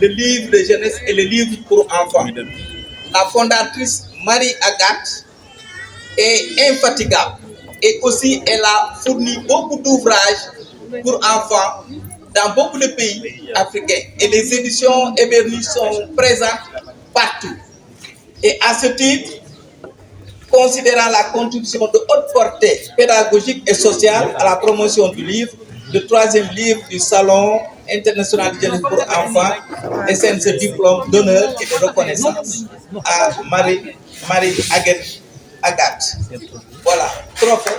le livre de jeunesse et le livre pour enfants. La fondatrice Marie-Agathe est infatigable et aussi elle a fourni beaucoup d'ouvrages pour enfants dans beaucoup de pays africains. Et les éditions Eberly sont présentes partout. Et à ce titre, considérant la contribution de haute portée pédagogique et sociale à la promotion du livre, le 3e livre du Salon international de jeunesse pour enfants décerne ce diplôme d'honneur et de reconnaissance à Marie-Agathe. Voilà, trophée.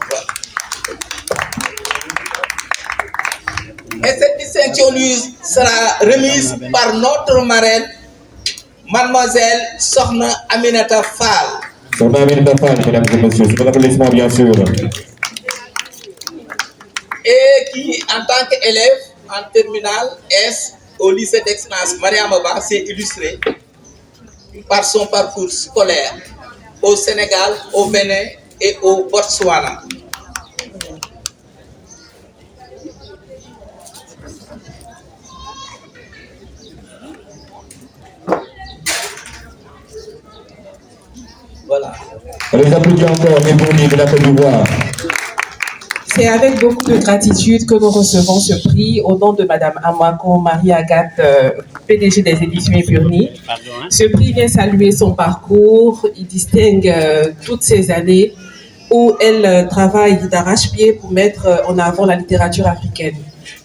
Voilà. Et cette distinction lui sera remise par notre marraine, Mademoiselle Sokhna Aminata Fall. Sokhna Aminata Fall, mesdames et messieurs, c'est un applaudissement bien sûr. Et qui, en tant qu'élève en terminale S au lycée d'excellence Mariama Ba, s'est illustré par son parcours scolaire au Sénégal, au Bénin et au Botswana. Voilà. On les applaudit encore, mais pour de la Côte d'Ivoire. C'est avec beaucoup de gratitude que nous recevons ce prix au nom de Madame Amako Marie-Agathe, PDG des éditions Eburny. Ce prix vient saluer son parcours. Il distingue toutes ces années où elle travaille d'arrache-pied pour mettre en avant la littérature africaine.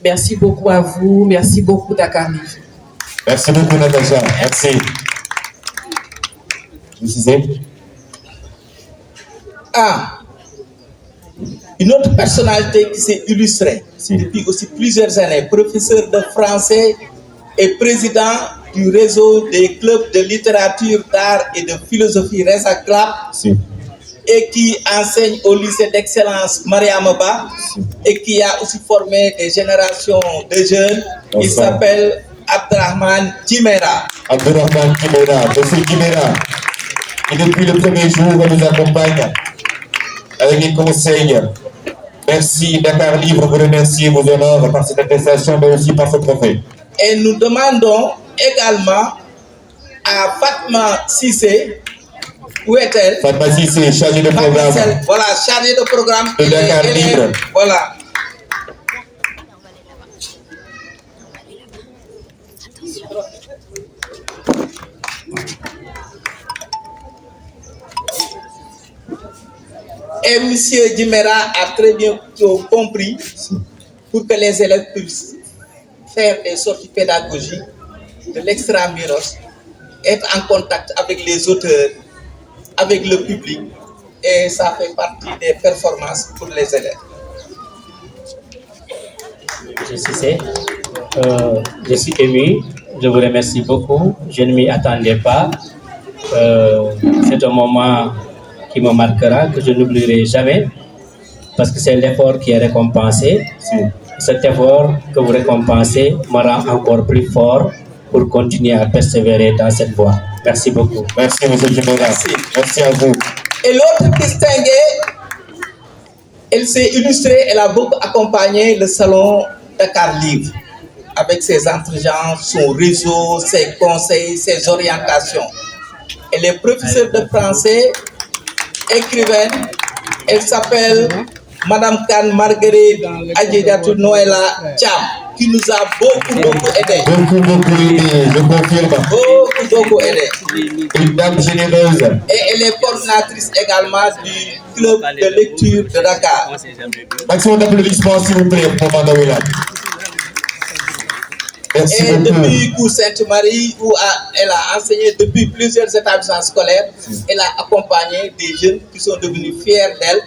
Merci beaucoup à vous. Merci beaucoup, Dakar Livre. Merci beaucoup, Natacha. Merci. Je disais. Une autre personnalité qui s'est illustrée depuis aussi plusieurs années, professeur de français et président du réseau des clubs de littérature, d'art et de philosophie Reza Club, et qui enseigne au lycée d'excellence Mariama Ba et qui a aussi formé des générations de jeunes. Il s'appelle Abdrahman Djimera. Abdrahman Djimera, monsieur Djimera, qui depuis le premier jour nous accompagne avec les conseils. Merci, Dakar Livre vous remercie et vous honore par cette attestation, mais aussi par ce trophée. Et nous demandons également à Fatma Sissé, où est-elle? Fatma Sissé, chargée de programme. Voilà, chargée de programme. De Dakar Livre. Voilà. Et M. Djimera a très bien compris pour que les élèves puissent faire des sorties pédagogiques de l'extramuros, être en contact avec les auteurs, avec le public, et ça fait partie des performances pour les élèves. Je suis ému, je vous remercie beaucoup, je ne m'y attendais pas. C'est un moment qui me marquera, que je n'oublierai jamais, parce que c'est l'effort qui est récompensé. Cet effort que vous récompensez me rend encore plus fort pour continuer à persévérer dans cette voie. Merci beaucoup. Merci, M. Djimera. Merci à vous. Et l'autre distinguée, elle s'est illustrée, elle a beaucoup accompagné le salon Dakar Livre, avec ses entretiens, son réseau, ses conseils, ses orientations. Elle est professeure de français, écrivaine, elle s'appelle Madame Khan Marguerite Adjedatou Noëlla Thiam, qui nous a beaucoup aidé. Beaucoup aidé, je confirme. Beaucoup aidé. Une dame généreuse. Et elle est coordinatrice également du club de lecture de Dakar. Maximum d'applaudissements, s'il vous plaît, pour Mme Noëlla. Merci et beaucoup. depuis Cours Sainte-Marie, où elle a enseigné depuis plusieurs établissements scolaires, elle a accompagné des jeunes qui sont devenus fiers d'elle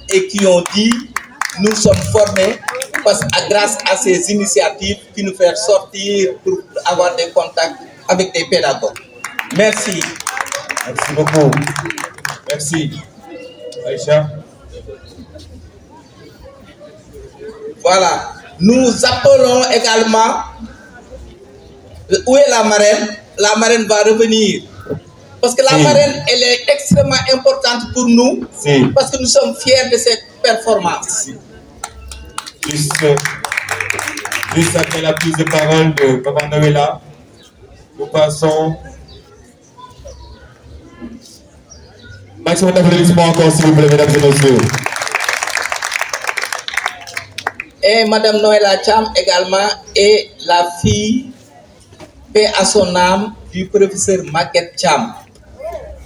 et qui ont dit « nous sommes formés grâce à ces initiatives qui nous font sortir pour avoir des contacts avec des pédagogues ». Merci. Merci beaucoup. Merci. Aïcha. Voilà. Nous appelons également... Où est la marraine? La marraine va revenir. Parce que la marraine, elle est extrêmement importante pour nous. Parce que nous sommes fiers de cette performance. Juste après la prise de parole de Mme Noëlla, Nous passons. Maximum d'applaudissements encore, s'il vous plaît, mesdames et messieurs. Et Madame Noëlla Cham également est la fille, paix à son âme, du professeur Maguette Cham,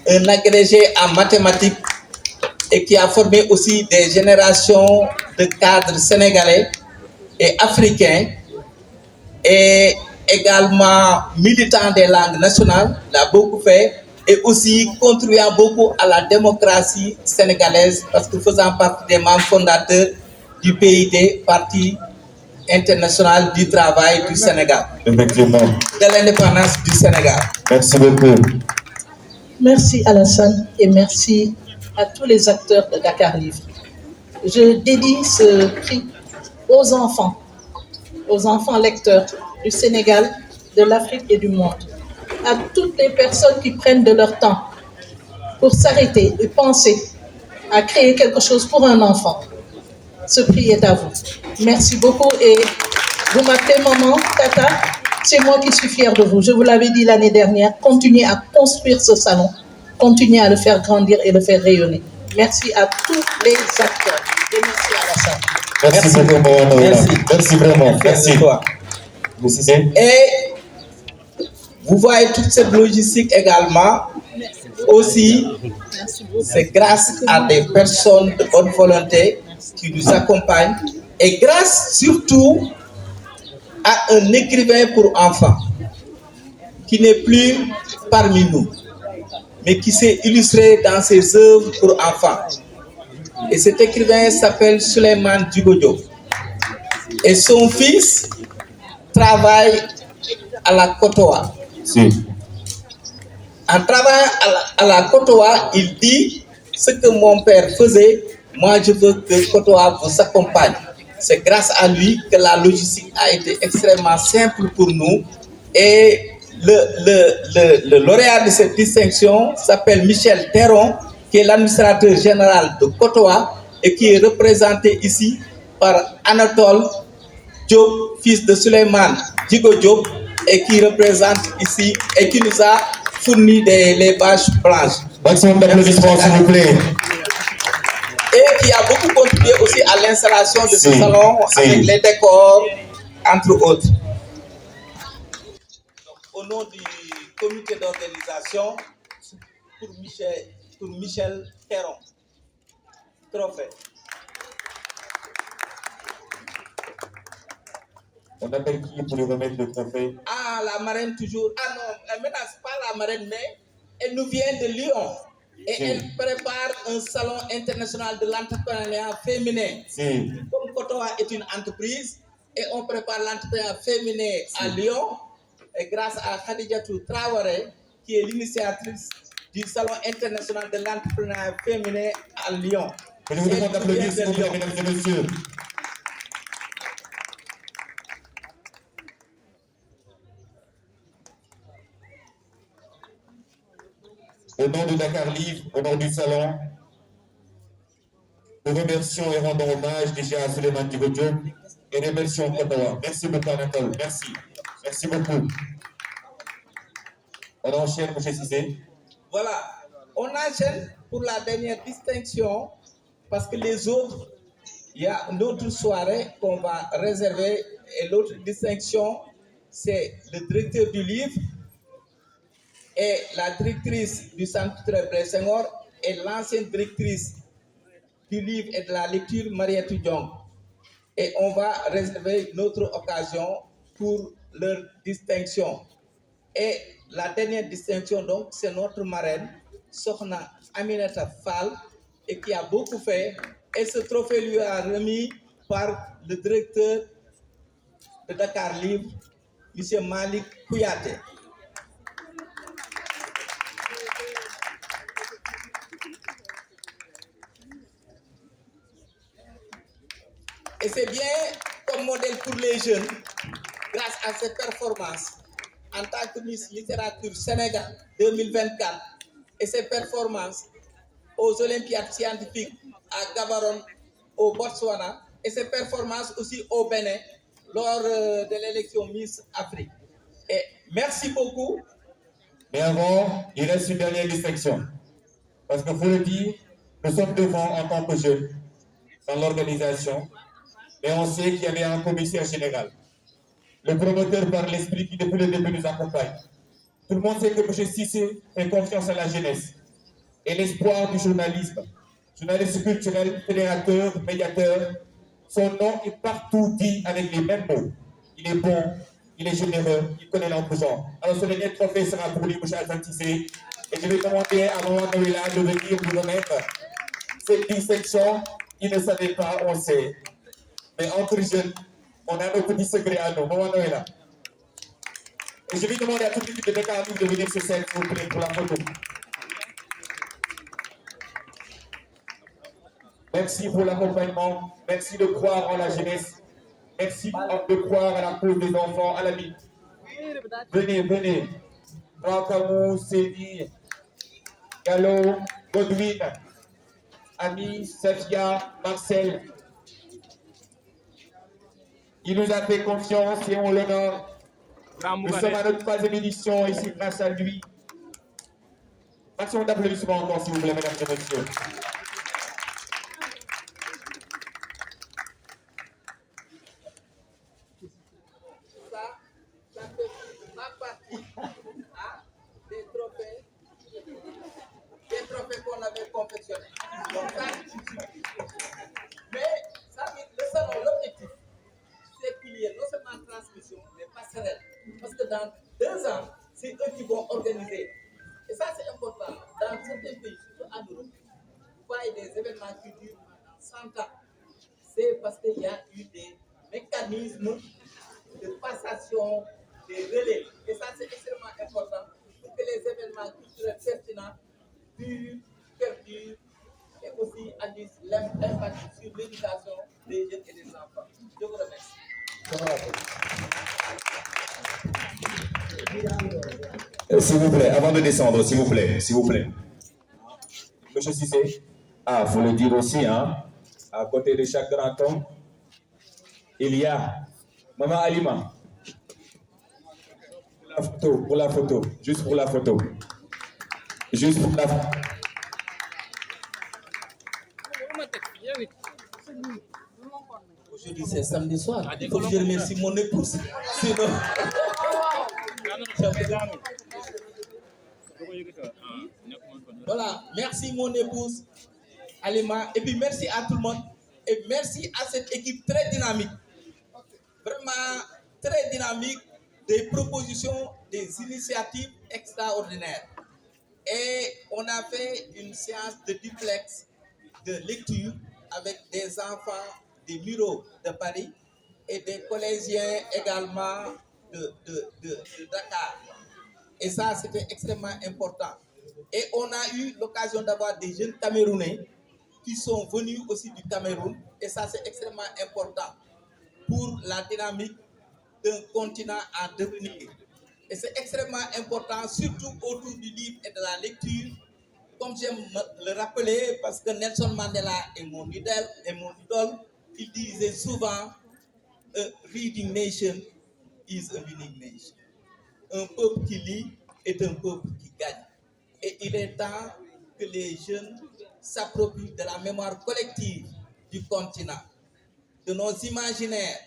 un agrégé en mathématiques et qui a formé aussi des générations de cadres sénégalais et africains, et également militant des langues nationales, l'a beaucoup fait, et aussi contribuant beaucoup à la démocratie sénégalaise parce que faisant partie des membres fondateurs du PIT, Parti international du travail du Sénégal. Effectivement. De l'indépendance du Sénégal. Merci beaucoup. Merci Alassane et merci à tous les acteurs de Dakar Livre. Je dédie ce prix aux enfants lecteurs du Sénégal, de l'Afrique et du monde, à toutes les personnes qui prennent de leur temps pour s'arrêter et penser à créer quelque chose pour un enfant. Ce prix est à vous. Merci beaucoup et vous m'appelez maman, tata, c'est moi qui suis fière de vous. Je vous l'avais dit l'année dernière, continuez à construire ce salon, continuez à le faire grandir et le faire rayonner. Merci à tous les acteurs et merci à la salle. Merci beaucoup, merci vraiment. Merci. Et vous voyez toute cette logistique également. Aussi, c'est grâce à des personnes de bonne volonté qui nous accompagnent et grâce surtout à un écrivain pour enfants qui n'est plus parmi nous, mais qui s'est illustré dans ses œuvres pour enfants. Et cet écrivain s'appelle Souleymane Djigo Diop. Et son fils travaille à la Kotoa. Si. En travaillant à la Kotoa, il dit ce que mon père faisait, moi je veux que Kotoa vous accompagne. C'est grâce à lui que la logistique a été extrêmement simple pour nous. Et le lauréat de cette distinction s'appelle Michel Théron, qui est l'administrateur général de Kotoa et qui est représenté ici par Anatole Diop, fils de Souleymane Djigo Diop, et qui représente ici et qui nous a fourni les bâches blanches. Maximum d'applaudissements, s'il vous plaît. Et qui a beaucoup contribué aussi à l'installation de ce salon avec les décors, entre autres. Au nom du comité d'organisation, pour Michel Théron. Trophée. On appelle qui pour lui remettre le trophée? Ah, la marraine toujours. Ah non, maintenant, c'est pas la marraine, mais elle nous vient de Lyon. Et elle prépare un salon international de l'entrepreneuriat féminin. Comme Kotoa est une entreprise, et on prépare l'entrepreneuriat féminin à Lyon, et grâce à Khadijatou Traoré, qui est l'initiatrice du salon international de l'entrepreneuriat féminin à Lyon. Je vous demande d'applaudir, s'il vous plaît, mesdames et messieurs. Au nom de Dakar Livre, au nom du salon, nous remercions et rendons hommage déjà à Souleymane Djigo Diop et remercions Kotoa. Merci beaucoup, Anatole. Merci. Merci beaucoup. On enchaîne, M. Cissé. Voilà. On enchaîne pour la dernière distinction parce que les autres, il y a une autre soirée qu'on va réserver et l'autre distinction, c'est le directeur du livre et la directrice du centre Blaise Senghor et l'ancienne directrice du livre et de la lecture, Mariette Diong. Et on va réserver une autre occasion pour leur distinction. Et la dernière distinction, donc, c'est notre marraine, Sokhna Aminata Fall, et qui a beaucoup fait. Et ce trophée lui a remis par le directeur de Dakar Livre, M. Malik Kouyaté. Et c'est bien comme modèle pour les jeunes, grâce à ses performances en tant que Miss Littérature Sénégal 2024 et ses performances aux Olympiades scientifiques à Gaborone, au Botswana, et ses performances aussi au Bénin lors de l'élection Miss Afrique. Et Merci beaucoup. Mais avant, il reste une dernière distinction. Parce qu'il faut le dire, nous sommes devant en tant que jeunes dans l'organisation, mais on sait qu'il y avait un commissaire général. Le promoteur par l'esprit qui depuis le début nous accompagne. Tout le monde sait que M. Cissé fait confiance à la jeunesse et l'espoir du journalisme. Journaliste culturel, fédérateur, médiateur, son nom est partout dit avec les mêmes mots. Il est bon, il est généreux, il connaît l'entre-genre. Alors ce dernier trophée sera pour lui, M. Alpha Cissé. Et je vais demander à Maman Noëlla de venir nous remettre cette distinction. Il ne savait pas, on sait. Mais entre jeunes, on a nos petits secrets à nous. Maman Noëlla. Et je vais demander à toute l'équipe de Dakar de venir sur scène, s'il vous plaît, pour la photo. Merci pour l'accompagnement. Merci de croire en la jeunesse. Merci de croire à la cause des enfants, à la vie. Venez, venez. Rankamou, Séville, Gallo, Godwin, Ami, Safia, Marcel. Il nous a fait confiance et on l'honore. Nous sommes à notre troisième édition ici grâce à lui. Maximum d'applaudissements encore, s'il vous plaît, mesdames et messieurs. Ça fait ma partie des trophées qu'on avait confectionnés. Donc, mais ça, le salon, l'objectif, c'est qu'il y ait non seulement transmission, mais passerelle. Parce que dans 2 ans, c'est eux qui vont organiser. Et ça, c'est important. Dans certains pays, surtout en Europe, vous voyez des événements qui durent 100 ans. C'est parce qu'il y a eu des mécanismes de passation, des relais. Et ça, c'est extrêmement important pour que les événements culturels pertinents perdurent et aussi agissent l'impact sur l'éducation des jeunes et des enfants. Je vous remercie. S'il vous plaît, avant de descendre, s'il vous plaît. Monsieur Cissé, faut le dire aussi, hein, à côté de chaque grand homme, il y a Maman Alima. Pour la photo, juste pour la photo. Aujourd'hui, c'est samedi soir. Il faut que je remercie mon épouse. Sinon. Voilà, merci mon épouse Alima. Et puis merci à tout le monde. Et merci à cette équipe très dynamique. Vraiment très dynamique, des propositions, des initiatives extraordinaires. Et on a fait une séance de duplex de lecture avec des enfants des Mureaux de Paris et des collégiens également de Dakar. Et ça, c'était extrêmement important. Et on a eu l'occasion d'avoir des jeunes Camerounais qui sont venus aussi du Cameroun. Et ça, c'est extrêmement important pour la dynamique d'un continent en devenir. Et c'est extrêmement important, surtout autour du livre et de la lecture. Comme j'aime le rappeler, parce que Nelson Mandela est mon idole, il disait souvent, a reading nation is a winning nation. Un peuple qui lit est un peuple qui gagne. Et il est temps que les jeunes s'approprient de la mémoire collective du continent, de nos imaginaires,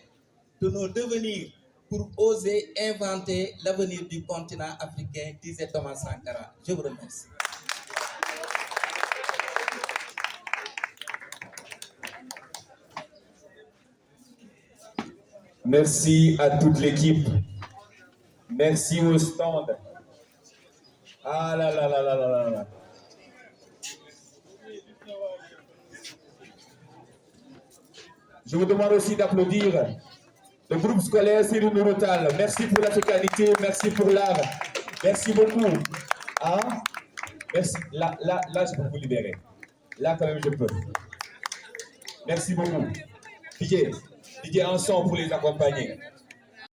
de nos devenirs, pour oser inventer l'avenir du continent africain, disait Thomas Sankara. Je vous remercie. Merci à toute l'équipe. Merci au stand. Ah là là là là là là. Je vous demande aussi d'applaudir le groupe scolaire Cyril Nurotal. Merci pour l'africanité, merci pour l'art. Merci beaucoup. Hein? Merci. Là, je peux vous libérer. Là, quand même, je peux. Merci beaucoup. DJ, ensemble pour les accompagner.